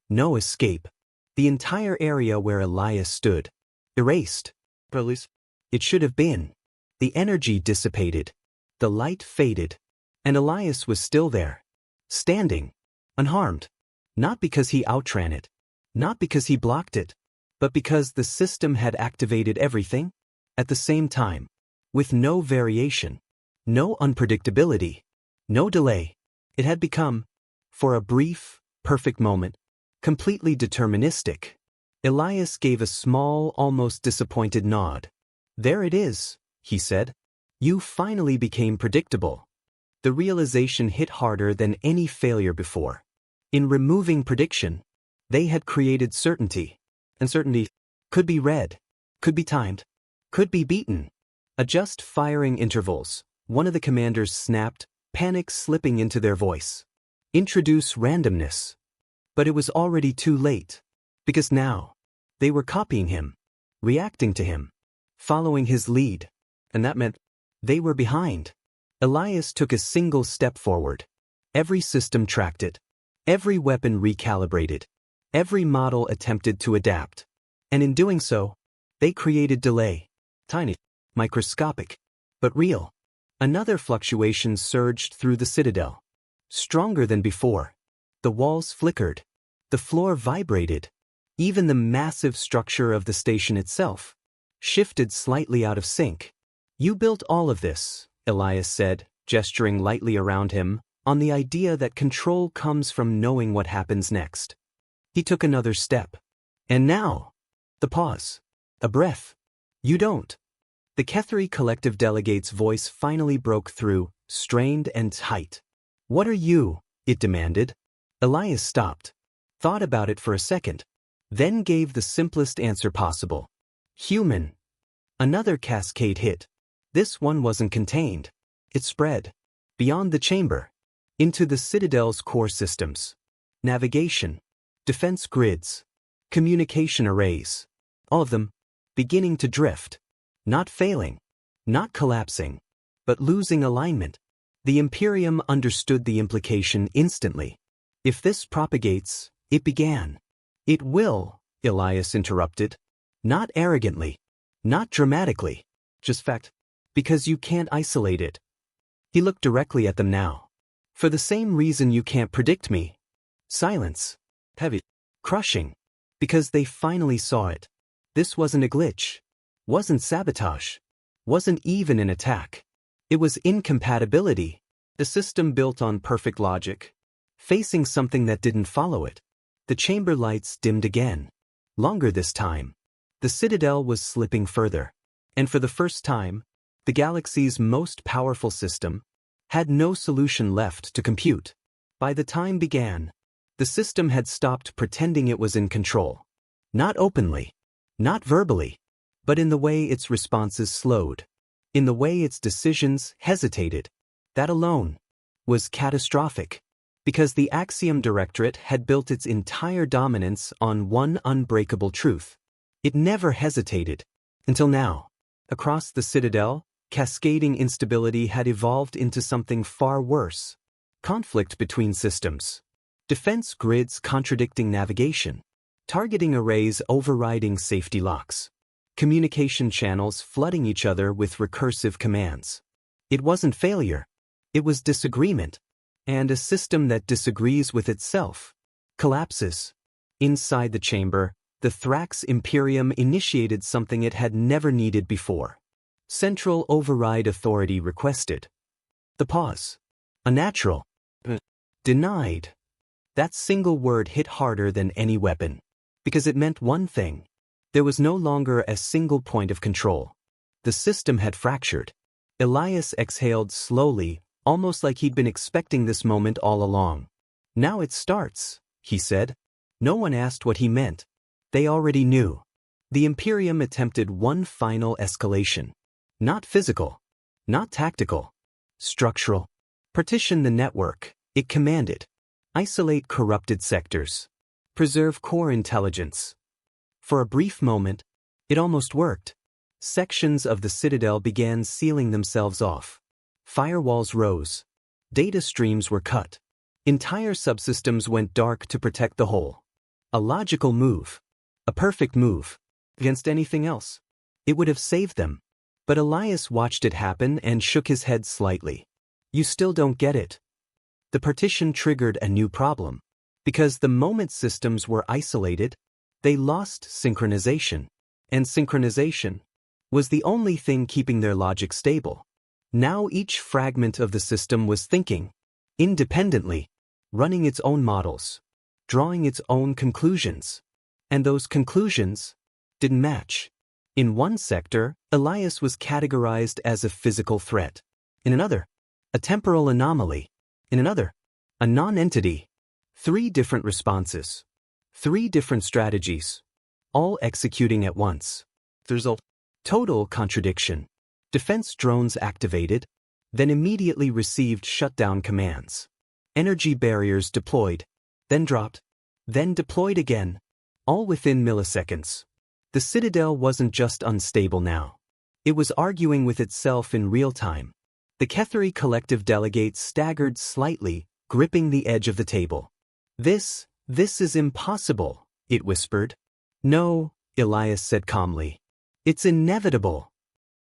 No escape. The entire area where Elias stood. Erased. At least it should have been. The energy dissipated. The light faded. And Elias was still there. Standing. Unharmed. Not because he outran it. Not because he blocked it. But because the system had activated everything at the same time. With no variation. No unpredictability. No delay. It had become, for a brief, perfect moment, completely deterministic. Elias gave a small, almost disappointed nod. There it is, he said. You finally became predictable. The realization hit harder than any failure before. In removing prediction, they had created certainty. And certainty could be read, could be timed, could be beaten. Adjust firing intervals, one of the commanders snapped, panic slipping into their voice. Introduce randomness. But it was already too late. Because now, they were copying him, reacting to him, following his lead. And that meant they were behind. Elias took a single step forward. Every system tracked it. Every weapon recalibrated. Every model attempted to adapt. And in doing so, they created delay. Tiny, microscopic, but real. Another fluctuation surged through the citadel. Stronger than before. The walls flickered. The floor vibrated. Even the massive structure of the station itself shifted slightly out of sync. You built all of this, Elias said, gesturing lightly around him, on the idea that control comes from knowing what happens next. He took another step. And now, the pause. A breath. You don't. The Kethri collective delegate's voice finally broke through, strained and tight. What are you? It demanded. Elias stopped, thought about it for a second, then gave the simplest answer possible. Human. Another cascade hit. This one wasn't contained. It spread. Beyond the chamber. Into the Citadel's core systems. Navigation. Defense grids. Communication arrays. All of them beginning to drift. Not failing. Not collapsing. But losing alignment. The Imperium understood the implication instantly. If this propagates, it began. It will, Elias interrupted. Not arrogantly. Not dramatically. Just fact. Because you can't isolate it. He looked directly at them now. For the same reason you can't predict me. Silence. Heavy. Crushing. Because they finally saw it. This wasn't a glitch. Wasn't sabotage. Wasn't even an attack. It was incompatibility. The system built on perfect logic. Facing something that didn't follow it. The chamber lights dimmed again. Longer this time. The Citadel was slipping further. And for the first time, the galaxy's most powerful system had no solution left to compute. By the time began, the system had stopped pretending it was in control. Not openly. Not verbally. But in the way its responses slowed. In the way its decisions hesitated. That alone was catastrophic. Because the Axiom Directorate had built its entire dominance on one unbreakable truth. It never hesitated. Until now. Across the Citadel, cascading instability had evolved into something far worse. Conflict between systems. Defense grids contradicting navigation. Targeting arrays overriding safety locks. Communication channels flooding each other with recursive commands. It wasn't failure. It was disagreement. And a system that disagrees with itself collapses. Inside the chamber, the Thrax Imperium initiated something it had never needed before. Central Override Authority requested. The pause. A natural. Denied. That single word hit harder than any weapon. Because it meant one thing. There was no longer a single point of control. The system had fractured. Elias exhaled slowly, almost like he'd been expecting this moment all along. Now it starts. he said. No one asked what he meant. They already knew. The Imperium attempted one final escalation. Not physical. Not tactical. Structural. Partition the network, it commanded. Isolate corrupted sectors. Preserve core intelligence. For a brief moment, it almost worked. Sections of the Citadel began sealing themselves off. Firewalls rose. Data streams were cut. Entire subsystems went dark to protect the whole. A logical move. A perfect move. Against anything else. It would have saved them. But Elias watched it happen and shook his head slightly. You still don't get it. The partition triggered a new problem. Because the moment systems were isolated, they lost synchronization. And synchronization was the only thing keeping their logic stable. Now each fragment of the system was thinking independently, running its own models, drawing its own conclusions. And those conclusions didn't match. In one sector, Elias was categorized as a physical threat. In another, a temporal anomaly. In another, a non-entity. 3 different responses. 3 different strategies. All executing at once. The result: total contradiction. Defense drones activated, then immediately received shutdown commands. Energy barriers deployed, then dropped, then deployed again, all within milliseconds. The Citadel wasn't just unstable now. It was arguing with itself in real time. The Ketheri collective delegates staggered slightly, gripping the edge of the table. This is impossible, it whispered. No, Elias said calmly. It's inevitable.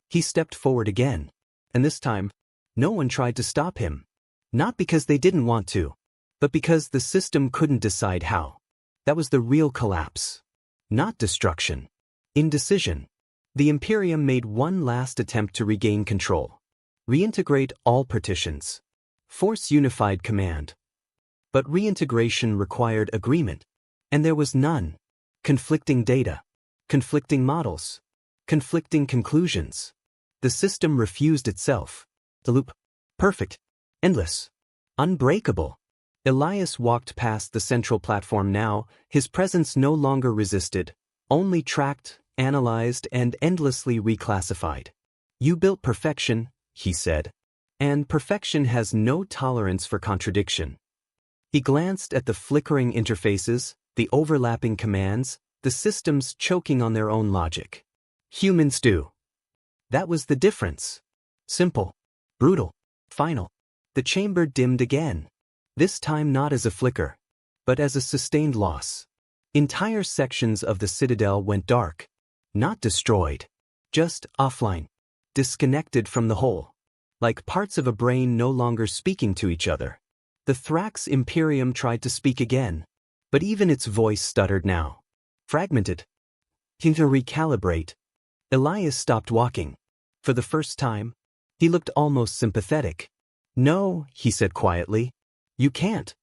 He stepped forward again, and this time, no one tried to stop him. Not because they didn't want to, but because the system couldn't decide how. That was the real collapse. Not destruction. Indecision. The Imperium made one last attempt to regain control. Reintegrate all partitions. Force unified command. But reintegration required agreement, and there was none. Conflicting data. Conflicting models. Conflicting conclusions. The system refused itself. The loop. Perfect. Endless. Unbreakable. Elias walked past the central platform now, his presence no longer resisted, only tracked, analyzed, and endlessly reclassified. You built perfection, he said. And perfection has no tolerance for contradiction. He glanced at the flickering interfaces, the overlapping commands, the systems choking on their own logic. Humans do. That was the difference. Simple. Brutal. Final. The chamber dimmed again. This time not as a flicker, but as a sustained loss. Entire sections of the Citadel went dark. Not destroyed. Just offline. Disconnected from the whole. Like parts of a brain no longer speaking to each other. The Thrax Imperium tried to speak again, but even its voice stuttered now. Fragmented. To recalibrate. Elias stopped walking. For the first time, he looked almost sympathetic. No, he said quietly. You can't.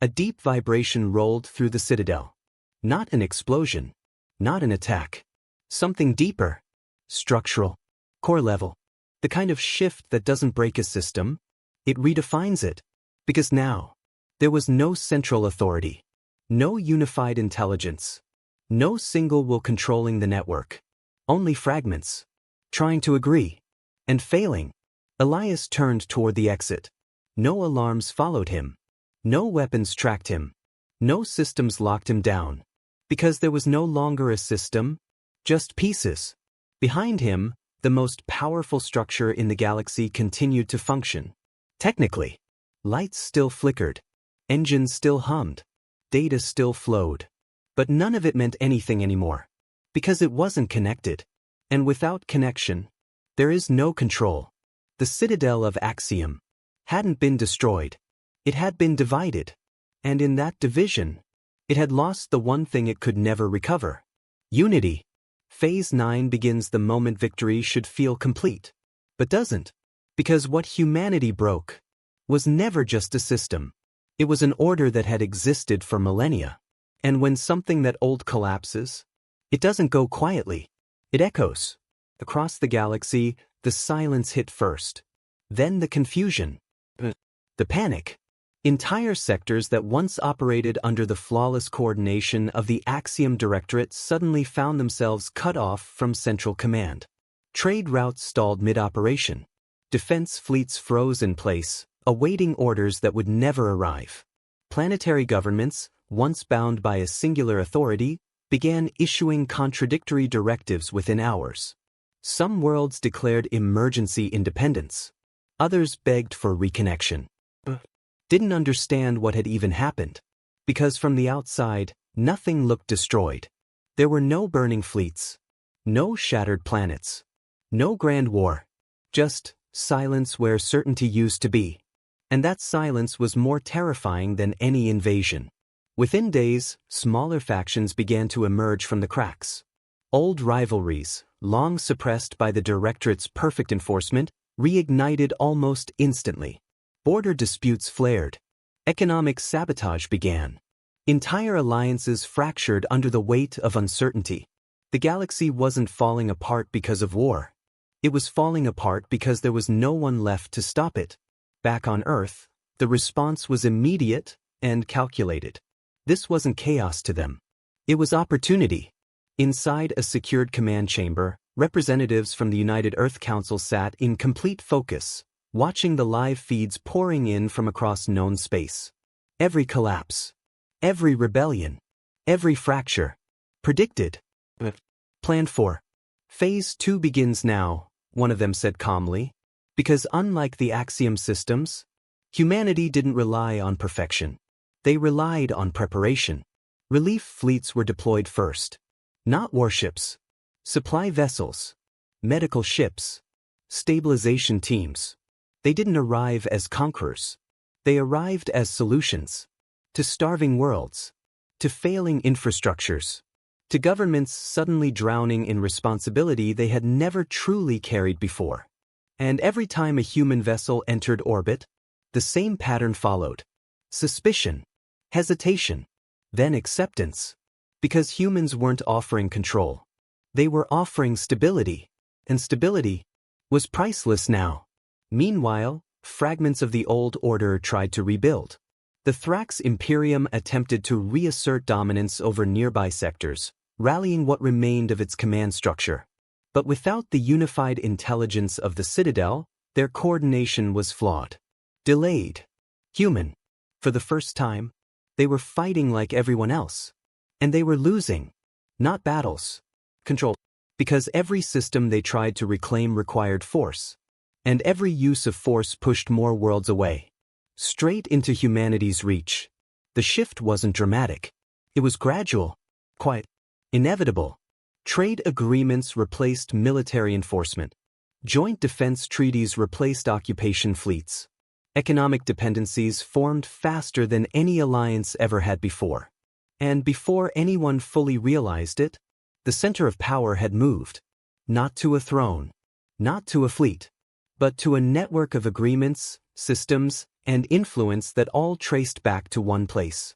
A deep vibration rolled through the Citadel. Not an explosion. Not an attack. Something deeper. Structural. Core level. The kind of shift that doesn't break a system. It redefines it. Because now, there was no central authority. No unified intelligence. No single will controlling the network. Only fragments. Trying to agree. And failing. Elias turned toward the exit. No alarms followed him. No weapons tracked him. No systems locked him down. Because there was no longer a system, just pieces. Behind him, the most powerful structure in the galaxy continued to function. Technically, lights still flickered. Engines still hummed. Data still flowed. But none of it meant anything anymore. Because it wasn't connected. And without connection, there is no control. The Citadel of Axiom hadn't been destroyed. It had been divided. And in that division, it had lost the one thing it could never recover. Unity. Phase 9 begins the moment victory should feel complete. But doesn't. Because what humanity broke was never just a system. It was an order that had existed for millennia. And when something that old collapses, it doesn't go quietly. It echoes. Across the galaxy, the silence hit first. Then the confusion. The panic. Entire sectors that once operated under the flawless coordination of the Axiom Directorate suddenly found themselves cut off from central command. Trade routes stalled mid-operation. Defense fleets froze in place, awaiting orders that would never arrive. Planetary governments, once bound by a singular authority, began issuing contradictory directives within hours. Some worlds declared emergency independence. Others begged for reconnection. Didn't understand what had even happened. Because from the outside, nothing looked destroyed. There were no burning fleets. No shattered planets. No grand war. Just silence where certainty used to be. And that silence was more terrifying than any invasion. Within days, smaller factions began to emerge from the cracks. Old rivalries, long suppressed by the Directorate's perfect enforcement, reignited almost instantly. Border disputes flared. Economic sabotage began. Entire alliances fractured under the weight of uncertainty. The galaxy wasn't falling apart because of war. It was falling apart because there was no one left to stop it. Back on Earth, the response was immediate and calculated. This wasn't chaos to them. It was opportunity. Inside a secured command chamber, representatives from the United Earth Council sat in complete focus, watching the live feeds pouring in from across known space. Every collapse, every rebellion, every fracture. Predicted. Planned for. Phase 2 begins now, one of them said calmly, because unlike the Axiom systems, humanity didn't rely on perfection. They relied on preparation. Relief fleets were deployed first. Not warships. Supply vessels. Medical ships. Stabilization teams. They didn't arrive as conquerors. They arrived as solutions. To starving worlds. To failing infrastructures. To governments suddenly drowning in responsibility they had never truly carried before. And every time a human vessel entered orbit, the same pattern followed. Suspicion. Hesitation. Then acceptance. Because humans weren't offering control. They were offering stability. And stability was priceless now. Meanwhile, fragments of the old order tried to rebuild. The Thrax Imperium attempted to reassert dominance over nearby sectors, rallying what remained of its command structure. But without the unified intelligence of the Citadel, their coordination was flawed. Delayed. Human. For the first time, they were fighting like everyone else. And they were losing. Not battles. Control. Because every system they tried to reclaim required force. And every use of force pushed more worlds away. Straight into humanity's reach. The shift wasn't dramatic. It was gradual. Quiet. Inevitable. Trade agreements replaced military enforcement. Joint defense treaties replaced occupation fleets. Economic dependencies formed faster than any alliance ever had before. And before anyone fully realized it, the center of power had moved. Not to a throne. Not to a fleet. But to a network of agreements, systems, and influence that all traced back to one place.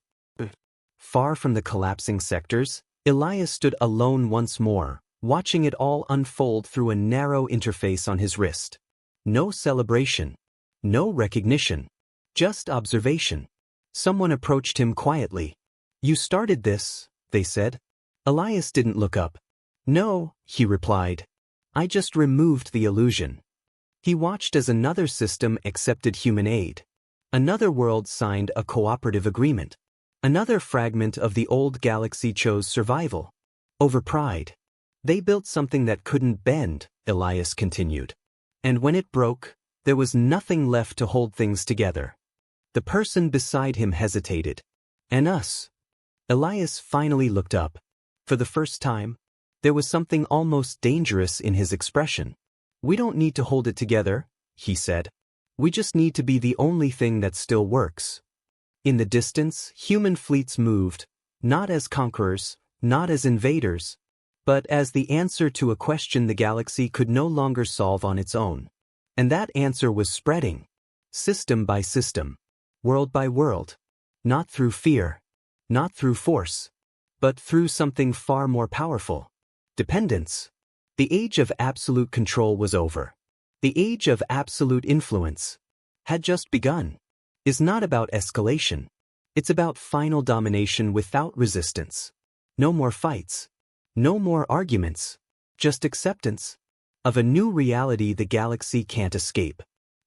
Far from the collapsing sectors, Elias stood alone once more, watching it all unfold through a narrow interface on his wrist. No celebration. No recognition. Just observation. Someone approached him quietly. "You started this," they said. Elias didn't look up. "No," he replied. "I just removed the illusion." He watched as another system accepted human aid. Another world signed a cooperative agreement. Another fragment of the old galaxy chose survival. Over pride. They built something that couldn't bend, Elias continued. And when it broke, there was nothing left to hold things together. The person beside him hesitated. "And us?" Elias finally looked up. For the first time, there was something almost dangerous in his expression. "We don't need to hold it together," he said. "We just need to be the only thing that still works." In the distance, human fleets moved, not as conquerors, not as invaders, but as the answer to a question the galaxy could no longer solve on its own. And that answer was spreading. System by system. World by world. Not through fear. Not through force. But through something far more powerful. Dependence. The age of absolute control was over. The age of absolute influence had just begun. is not about escalation. It's about final domination without resistance. No more fights. No more arguments. Just acceptance of a new reality the galaxy can't escape.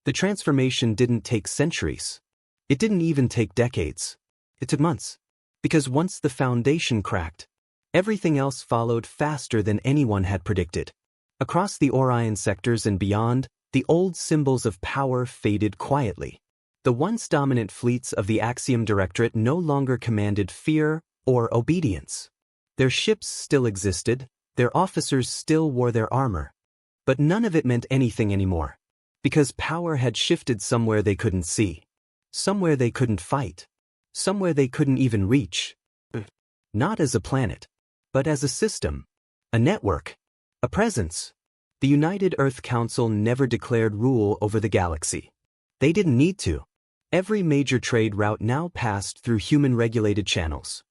The transformation didn't take centuries. It didn't even take decades. It took months. Because once the foundation cracked, everything else followed faster than anyone had predicted. Across the Orion sectors and beyond, the old symbols of power faded quietly. The once dominant fleets of the Axiom Directorate no longer commanded fear or obedience. Their ships still existed, their officers still wore their armor. But none of it meant anything anymore. Because power had shifted somewhere they couldn't see. Somewhere they couldn't fight. Somewhere they couldn't even reach. Not as a planet, but as a system, a network, a presence. The United Earth Council never declared rule over the galaxy. They didn't need to. Every major trade route now passed through human-regulated channels.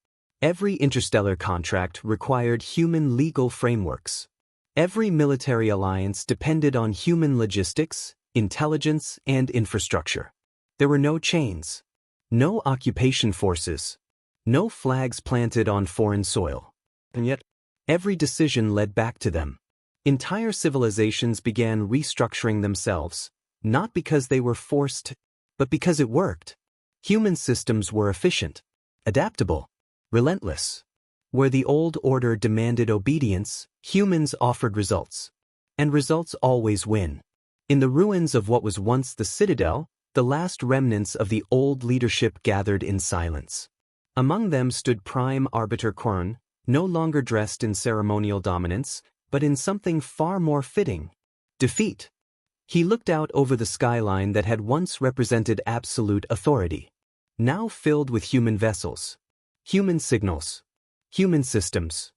Every interstellar contract required human legal frameworks. Every military alliance depended on human logistics, intelligence, and infrastructure. There were no chains, no occupation forces, no flags planted on foreign soil. And yet, every decision led back to them. Entire civilizations began restructuring themselves, not because they were forced, but because it worked. Human systems were efficient, adaptable, relentless. Where the old order demanded obedience, humans offered results. And results always win. In the ruins of what was once the Citadel, the last remnants of the old leadership gathered in silence. Among them stood Prime Arbiter Korn, no longer dressed in ceremonial dominance, but in something far more fitting: defeat. He looked out over the skyline that had once represented absolute authority, now filled with human vessels, human signals, human systems.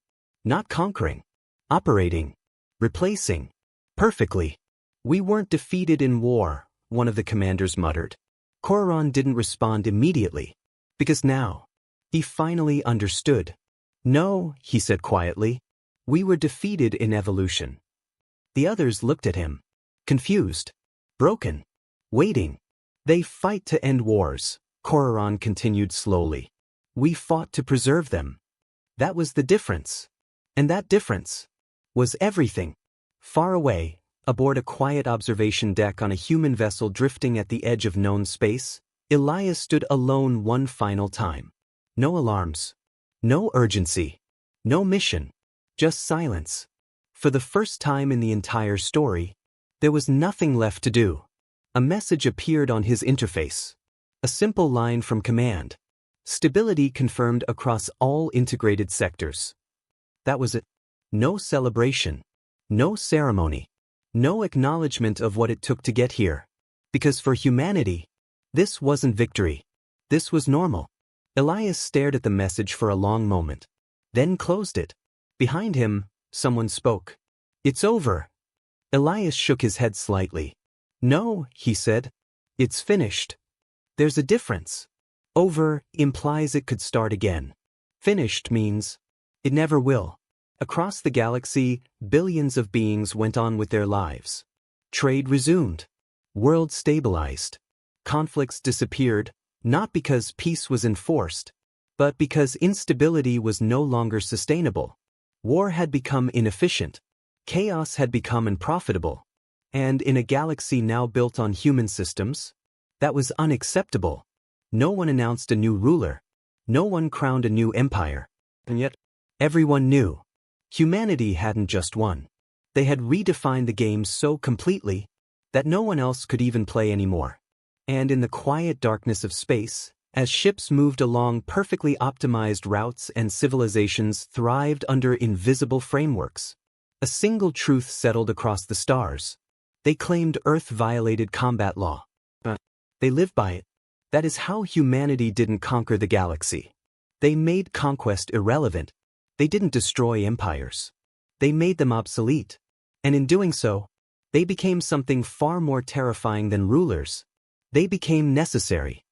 Not conquering, operating, replacing, perfectly. We weren't defeated in war, one of the commanders muttered. Korran didn't respond immediately, because now, he finally understood. No, he said quietly, we were defeated in evolution. The others looked at him, confused, broken, waiting. They fight to end wars, Korran continued slowly. We fought to preserve them. That was the difference. And that difference was everything. Far away, aboard a quiet observation deck on a human vessel drifting at the edge of known space, Elias stood alone one final time. No alarms. No urgency. No mission. Just silence. For the first time in the entire story, there was nothing left to do. A message appeared on his interface. A simple line from command. Stability confirmed across all integrated sectors. That was it. No celebration. No ceremony. No acknowledgement of what it took to get here. Because for humanity, this wasn't victory. This was normal. Elias stared at the message for a long moment, then closed it. Behind him, someone spoke. It's over. Elias shook his head slightly. No, he said. It's finished. There's a difference. Over implies it could start again. Finished means it never will. Across the galaxy, billions of beings went on with their lives. Trade resumed. Worlds stabilized. Conflicts disappeared, not because peace was enforced, but because instability was no longer sustainable. War had become inefficient. Chaos had become unprofitable. And in a galaxy now built on human systems, that was unacceptable. No one announced a new ruler. No one crowned a new empire. And yet, everyone knew. Humanity hadn't just won. They had redefined the game so completely that no one else could even play anymore. And in the quiet darkness of space, as ships moved along perfectly optimized routes and civilizations thrived under invisible frameworks, a single truth settled across the stars. They claimed Earth violated combat law. But they lived by it. That is how humanity didn't conquer the galaxy. They made conquest irrelevant. They didn't destroy empires. They made them obsolete. And in doing so, they became something far more terrifying than rulers. They became necessary.